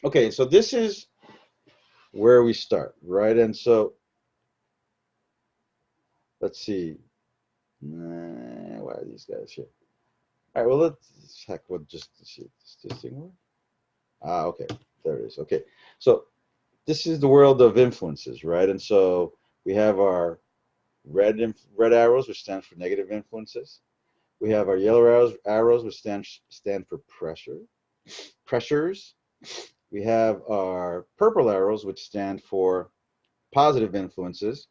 Okay, so this is where we start, right? And so let's see. Why are these guys here? All right, well, let's heck, what just see this thing work? Ah, okay, there it is. Okay, so this is the world of influences, right? And so we have our red arrows, which stand for negative influences. We have our yellow arrows, which stand for pressures. We have our purple arrows, which stand for positive influences.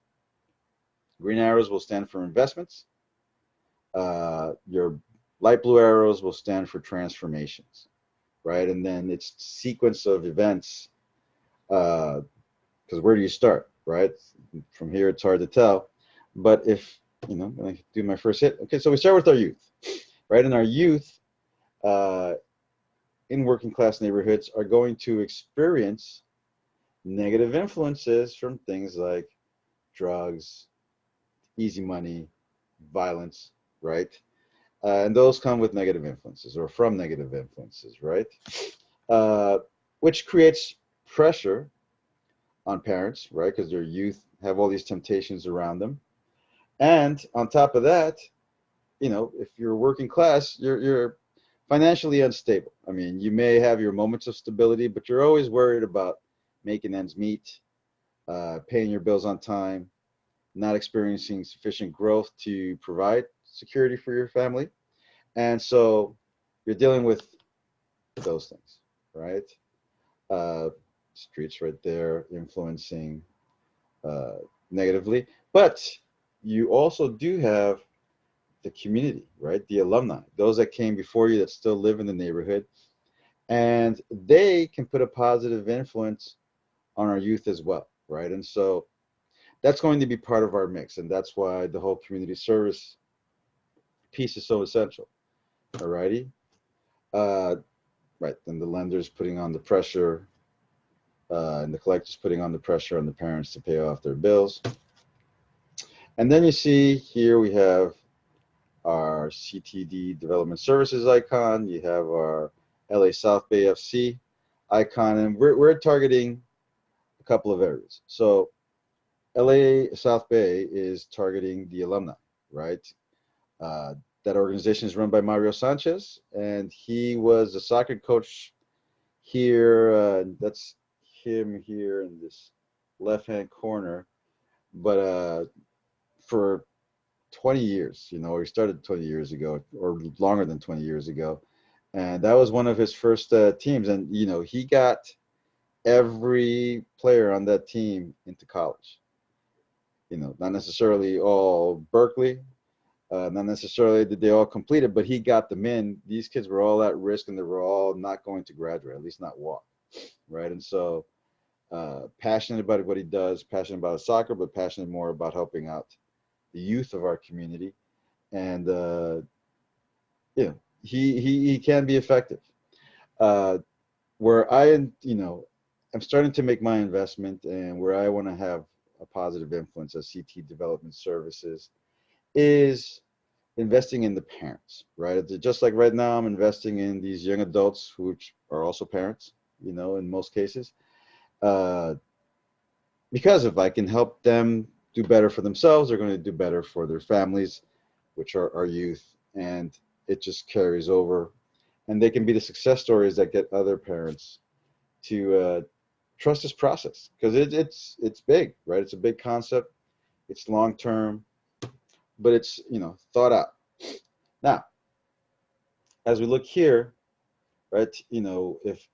Green arrows will stand for investments. Your light blue arrows will stand for transformations, right? And then it's sequence of events, because where do you start, right? From here, it's hard to tell. But if, I'm going to do my first hit. Okay, so we start with our youth, right? And our youth uh, in working class neighborhoods are going to experience negative influences from things like drugs, easy money, violence, right? And those come with negative influences or from negative influences, right? Uh, which creates pressure on parents, right? Because their youth have all these temptations around them. And on top of that, if you're working class, you're financially unstable. I mean, you may have your moments of stability, but you're always worried about making ends meet, paying your bills on time, not experiencing sufficient growth to provide security for your family. And so you're dealing with those things, right? Uh, Streets right there influencing uh, negatively. But you also do have the community, right? The alumni, those that came before you that still live in the neighborhood, and they can put a positive influence on our youth as well, right? And so that's going to be part of our mix, and that's why the whole community service piece is so essential. All righty, uh, right? Then the lenders putting on the pressure, and the collectors putting on the pressure on the parents to pay off their bills. And then you see here we have our CTD Development Services icon. You have our LA South Bay FC icon, and we're targeting a couple of areas. So LA South Bay is targeting the alumni, right? Uh, that organization is run by Mario Sanchez, and he was a soccer coach here. That's him here in this left-hand corner. But for 20 years, he started 20 years ago or longer than 20 years ago. And that was one of his first teams. And, he got every player on that team into college. Not necessarily all Berkeley, not necessarily did they all complete it, but he got them in. These kids were all at risk and they were all not going to graduate, at least not walk, right? And so passionate about what he does, passionate about soccer, but passionate more about helping out the youth of our community. And he can be effective. Uh, where I'm starting to make my investment, and where I want to have a positive influence as CT Development Services is investing in the parents, right? Just like right now, I'm investing in these young adults who are also parents, in most cases, uh, because if I can help them do better for themselves, they're going to do better for their families, which are our youth, and it just carries over. And they can be the success stories that get other parents to trust this process because it's big, right? It's a big concept. It's long term, but it's thought out. Now, as we look here, right? If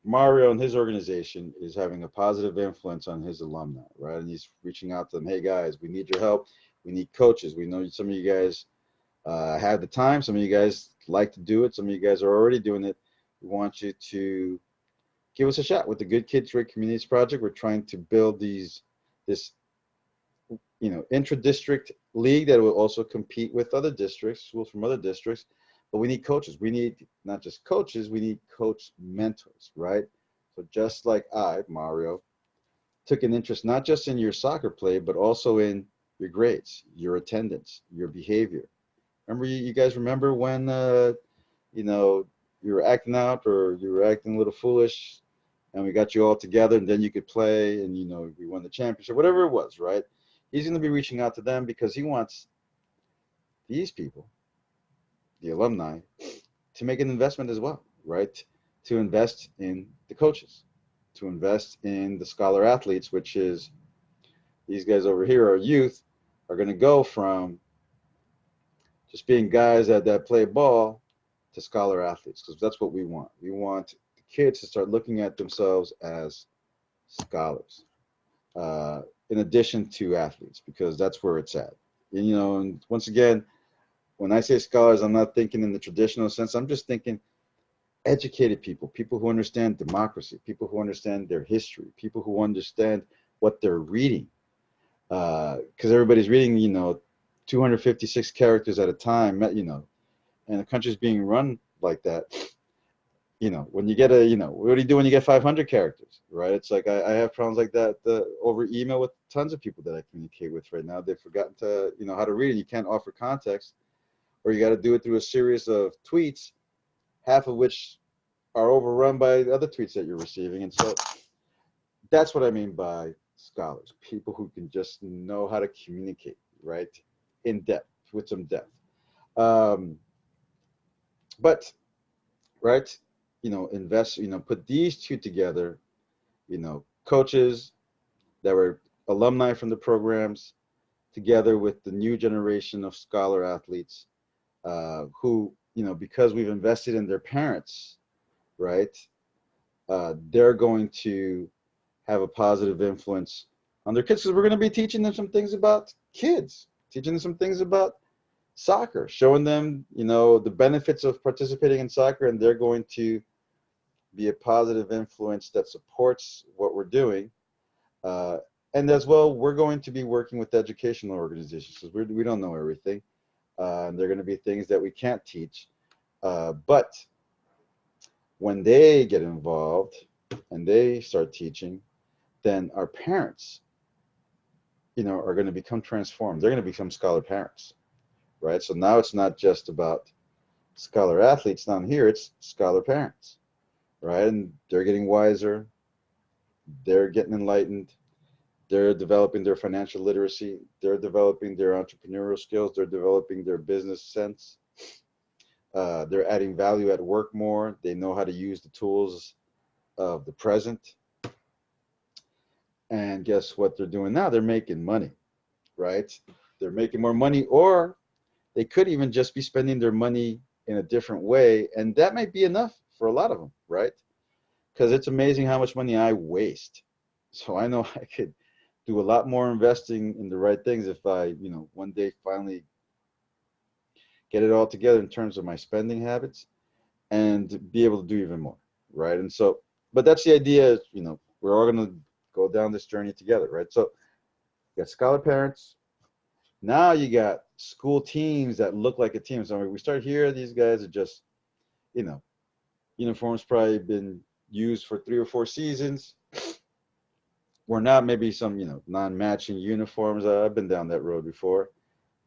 Mario and his organization is having a positive influence on his alumni, right? And he's reaching out to them, hey guys, we need your help. We need coaches. We know some of you guys have the time. Some of you guys like to do it. Some of you guys are already doing it. We want you to give us a shot with the Good Kids Great Communities Project. We're trying to build this intra-district league that will also compete with other districts, schools from other districts. But we need coaches. We need not just coaches, we need coach mentors, right? So just like Mario, took an interest not just in your soccer play, but also in your grades, your attendance, your behavior. Remember, you guys remember when, you know, you were acting out or you were acting a little foolish and we got you all together, and then you could play, and we won the championship, whatever it was, right? He's going to be reaching out to them because he wants these people, the alumni, to make an investment as well, right? To invest in the coaches, to invest in the scholar athletes, which is these guys over here, our youth, are going to go from just being guys that play ball to scholar athletes, because that's what we want. We want the kids to start looking at themselves as scholars, in addition to athletes, because that's where it's at. And once again, when I say scholars, I'm not thinking in the traditional sense. I'm just thinking educated people, people who understand democracy, people who understand their history, people who understand what they're reading. Because everybody's reading, 256 characters at a time, and the country's being run like that. When you get what do you do when you get 500 characters, right? It's like I have problems like that over email with tons of people that I communicate with right now. They've forgotten to, how to read it. You can't offer context, or you got to do it through a series of tweets, half of which are overrun by other tweets that you're receiving. And so that's what I mean by scholars, people who can just know how to communicate, right? In depth, with some depth. But, right, invest, put these two together, coaches that were alumni from the programs together with the new generation of scholar athletes, who, because we've invested in their parents, right, they're going to have a positive influence on their kids, because we're going to be teaching them some things about kids, teaching them some things about soccer, showing them, the benefits of participating in soccer, and they're going to be a positive influence that supports what we're doing. And as well, we're going to be working with educational organizations, because we don't know everything. And there are going to be things that we can't teach. But when they get involved and they start teaching, then our parents, are going to become transformed. They're going to become scholar parents, right? So now it's not just about scholar athletes down here, it's scholar parents, right? And they're getting wiser, they're getting enlightened, they're developing their financial literacy, they're developing their entrepreneurial skills, they're developing their business sense, they're adding value at work more, they know how to use the tools of the present. And guess what they're doing now? They're making money, right? They're making more money, or they could even just be spending their money in a different way, and that might be enough for a lot of them, right? Because it's amazing how much money I waste. So I know I could do a lot more investing in the right things if I, one day finally get it all together in terms of my spending habits, and be able to do even more, right? And so, but that's the idea, we're all going to go down this journey together, right? So you got scholar parents. Now you got school teams that look like a team. So we start here, these guys are just, uniforms probably been used for 3 or 4 seasons. We're not maybe some, non-matching uniforms. I've been down that road before.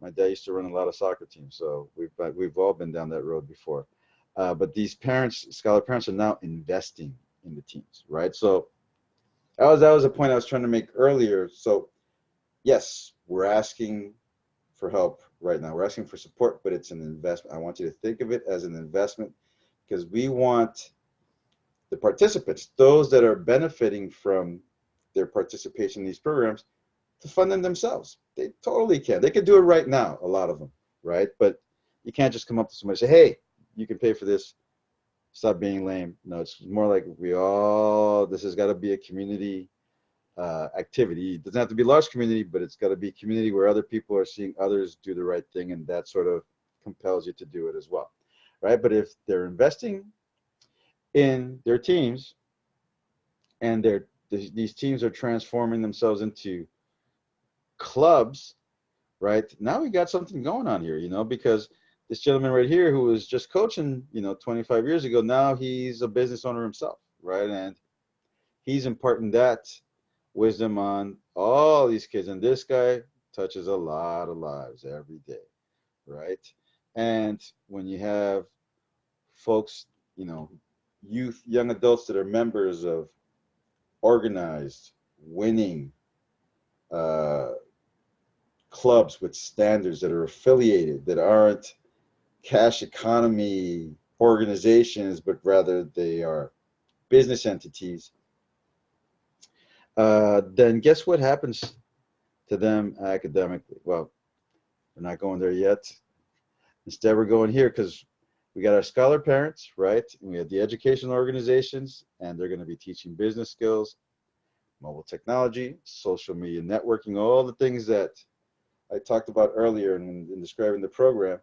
My dad used to run a lot of soccer teams, so we've all been down that road before. But these parents, scholar parents, are now investing in the teams, right? So that was a point I was trying to make earlier. So yes, we're asking for help right now. We're asking for support, but it's an investment. I want you to think of it as an investment, because we want the participants, those that are benefiting from their participation in these programs, to fund them themselves. They totally can. They can do it right now, a lot of them, right? But you can't just come up to somebody and say, hey, you can pay for this. Stop being lame. No, it's more like this has got to be a community activity. It doesn't have to be a large community, but it's got to be a community where other people are seeing others do the right thing, and that sort of compels you to do it as well, right? But if they're investing in their teams, and these teams are transforming themselves into clubs, right? Now we got something going on here, because this gentleman right here who was just coaching, 25 years ago, now he's a business owner himself, right? And he's imparting that wisdom on all these kids. And this guy touches a lot of lives every day, right? And when you have folks, youth, young adults that are members of organized, winning uh, clubs with standards that are affiliated, that aren't cash economy organizations, but rather they are business entities, then guess what happens to them academically? Well, we're not going there yet. Instead, we're going here because we got our scholar parents, right? And we have the educational organizations, and they're going to be teaching business skills, mobile technology, social media networking, all the things that I talked about earlier in describing the program.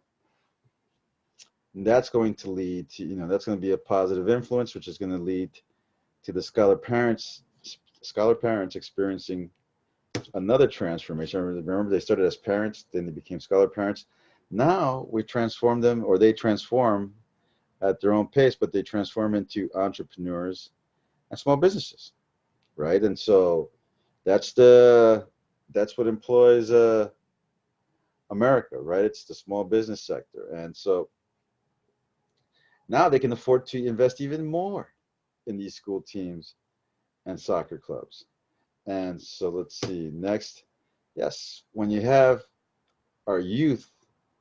And that's going to lead to, that's going to be a positive influence, which is going to lead to the scholar parents experiencing another transformation. Remember, they started as parents, then they became scholar parents. Now we transform them, or they transform at their own pace, but they transform into entrepreneurs and small businesses, right? And so that's what employs America, right? It's the small business sector, and so now they can afford to invest even more in these school teams and soccer clubs. And so let's see next. Yes, when you have our youth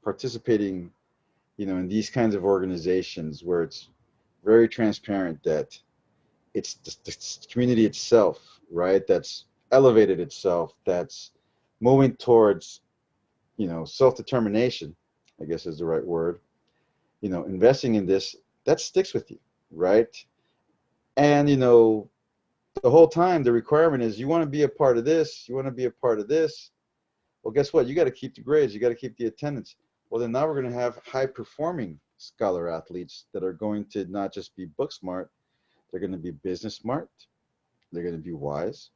participating, in these kinds of organizations where it's very transparent that it's the community itself, right? That's elevated itself, that's moving towards, self-determination, I guess is the right word, investing in this, that sticks with you, right? And, the whole time the requirement is you want to be a part of this, you want to be a part of this. Well, guess what? You got to keep the grades, you got to keep the attendance. Well, then now we're going to have high performing scholar athletes that are going to not just be book smart, they're going to be business smart, they're going to be wise,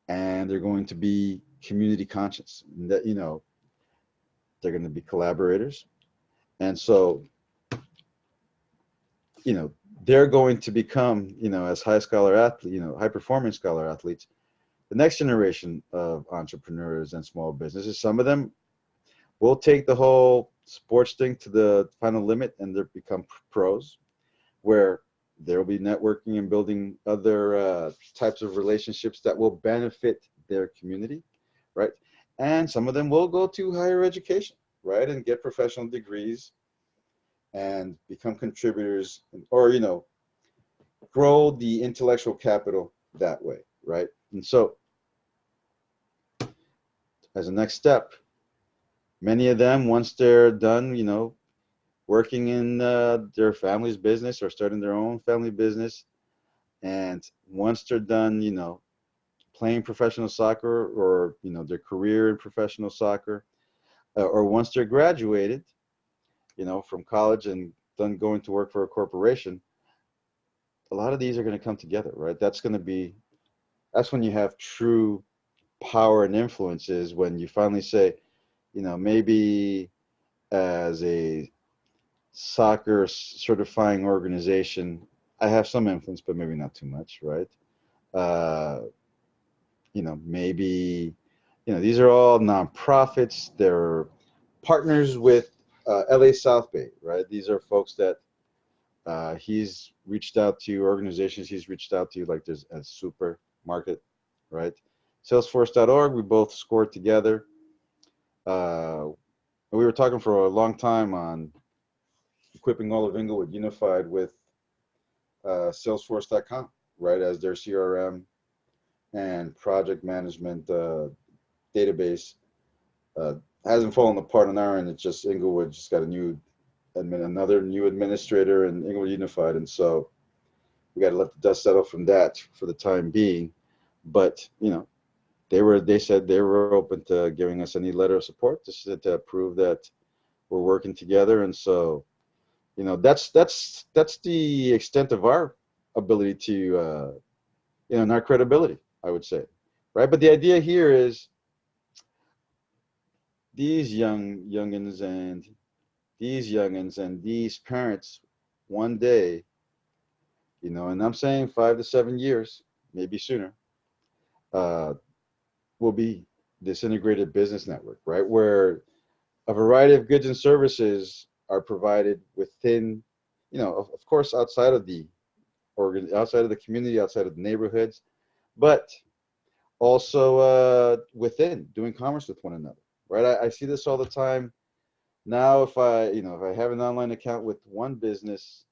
and they're going to be community conscious. That, they're going to be collaborators. And so, they're going to become, as high performing scholar athletes, the next generation of entrepreneurs and small businesses. Some of them will take the whole sports thing to the final limit and they become pros, where there will be networking and building other types of relationships that will benefit their community, right? And some of them will go to higher education, right, and get professional degrees and become contributors, or grow the intellectual capital that way, right? And so, as a next step, many of them, once they're done, working in their family's business or starting their own family business, and once they're done, playing professional soccer, or their career in professional soccer, or once they're graduated, from college and done going to work for a corporation, a lot of these are going to come together, right? That's when you have true power and influences, when you finally say, maybe as a soccer certifying organization, I have some influence, but maybe not too much, right? Uh, maybe, these are all nonprofits. They're partners with LA South Bay, right? These are folks that he's reached out to, organizations he's reached out to, like there's a supermarket, right? Salesforce.org, we both scored together. We were talking for a long time on equipping all of Inglewood unified with Salesforce.com, right, as their CRM and project management database. Hasn't fallen apart on our end. It's just Inglewood just got another new administrator in Inglewood Unified, and so we got to let the dust settle from that for the time being. But they said they were open to giving us any letter of support to prove that we're working together, and so that's the extent of our ability to and our credibility, I would say, right? But the idea here is these youngins and these parents, one day, and I'm saying 5 to 7 years, maybe sooner, uh, will be this integrated business network, right, where a variety of goods and services are provided within, of course, outside of the community, outside of the neighborhoods, but also within doing commerce with one another, right? I see this all the time now. If I have an online account with one business,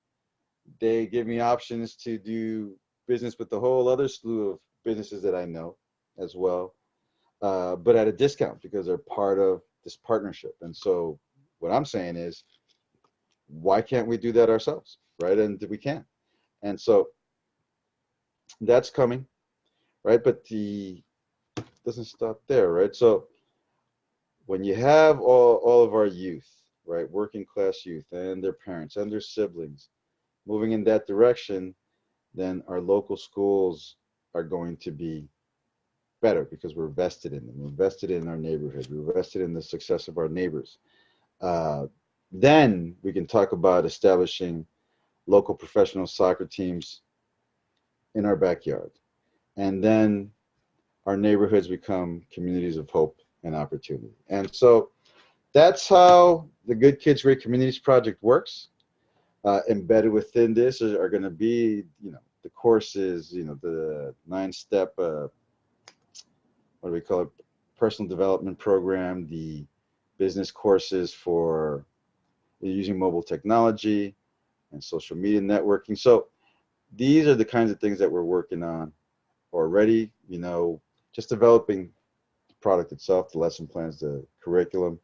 they give me options to do business with the whole other slew of businesses that I know as well, but at a discount because they're part of this partnership. And so what I'm saying is, why can't we do that ourselves, right? And we can. And so that's coming, right? But the doesn't stop there, right? So when you have all of our youth, right, working class youth and their parents and their siblings moving in that direction, then our local schools are going to be better because we're vested in them. We're vested in our neighborhood. We're vested in the success of our neighbors. Uh, then we can talk about establishing local professional soccer teams in our backyard. And then our neighborhoods become communities of hope and opportunity. And so that's how the Good Kids, Great Communities project works. Embedded within this are going to be, the courses, the 9-step, what do we call it, personal development program, the business courses for using mobile technology and social media networking. So these are the kinds of things that we're working on already, just developing the product itself, the lesson plans, the curriculum.